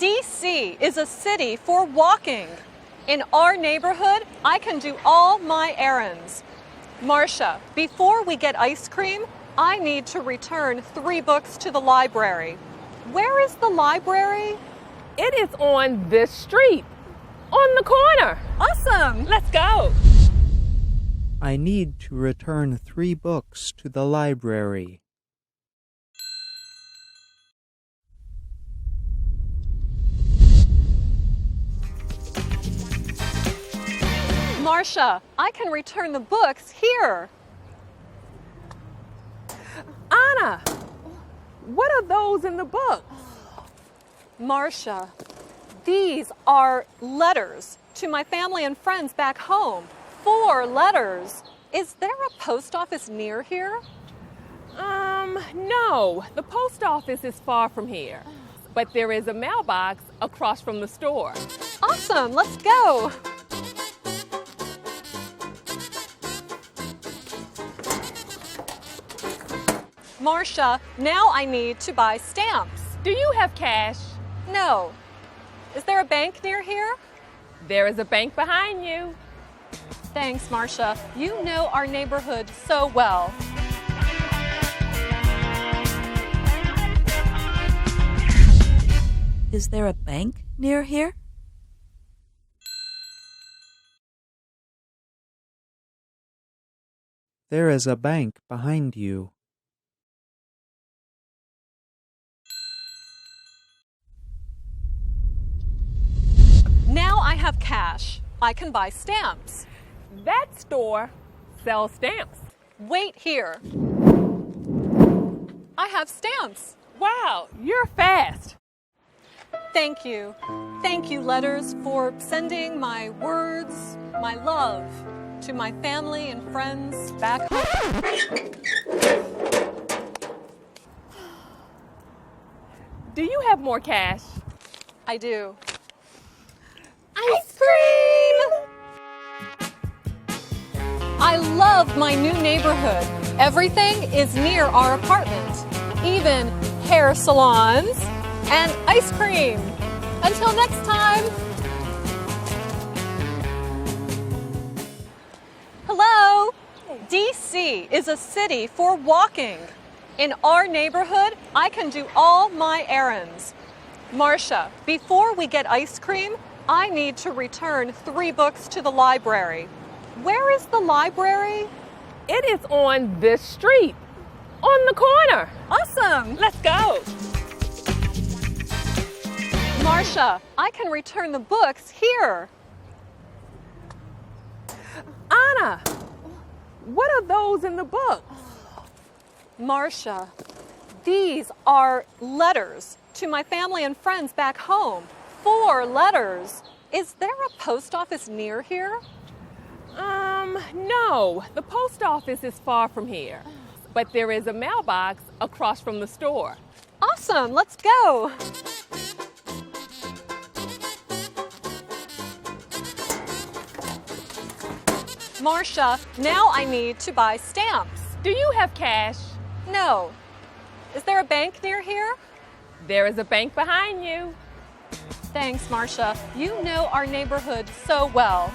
DC is a city for walking. In our neighborhood, I can do all my errands. Marcia, before we get ice cream, I need to return 3 books to the library. Where is the library? It is on this street, on the corner. Awesome! Let's go. I need to return 3 books to the library. Marcia, I can return the books here. Anna, what are those in the book? Marcia, these are letters to my family and friends back home. 4 letters. Is there a post office near here? No. The post office is far from here. But there is a mailbox across from the store. Awesome, let's go. Marcia, now I need to buy stamps. Do you have cash? No. Is there a bank near here? There is a bank behind you. Thanks, Marcia. You know our neighborhood so well. Is there a bank near here? There is a bank behind you. Now I have cash. I can buy stamps. That store sells stamps. Wait here. I have stamps. Wow, you're fast. Thank you. Thank you, letters, for sending my words, my love to my family and friends back home. Do you have more cash? I do. Ice cream! I love my new neighborhood. Everything is near our apartment, even hair salons and ice cream. Until next time. Hello. DC is a city for walking. In our neighborhood, I can do all my errands. Marcia, before we get ice cream, I need to return 3 books to the library. Where is the library? It is on this street, on the corner. Awesome! Let's go. Marcia, I can return the books here. Anna, what are those in the book? Marcia, these are letters to my family and friends back home. 4 letters. Is there a post office near here? No. The post office is far from here. But there is a mailbox across from the store. Awesome, let's go. Marcia, now I need to buy stamps. Do you have cash? No. Is there a bank near here? There is a bank behind you. Thanks, Marcia. You know our neighborhood so well.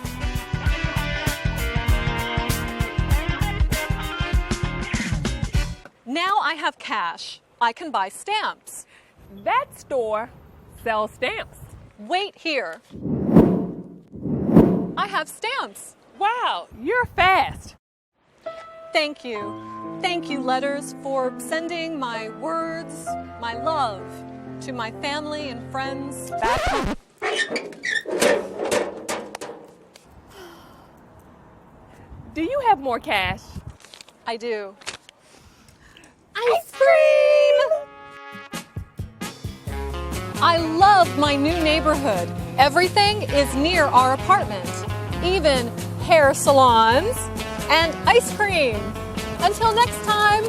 Now I have cash. I can buy stamps. That store sells stamps. Wait here. I have stamps. Wow, you're fast. Thank you. Thank you, letters, for sending my words, my love to my family and friends back home. Do you have more cash? I do. Ice cream! I love my new neighborhood. Everything is near our apartment, even hair salons and ice cream. Until next time.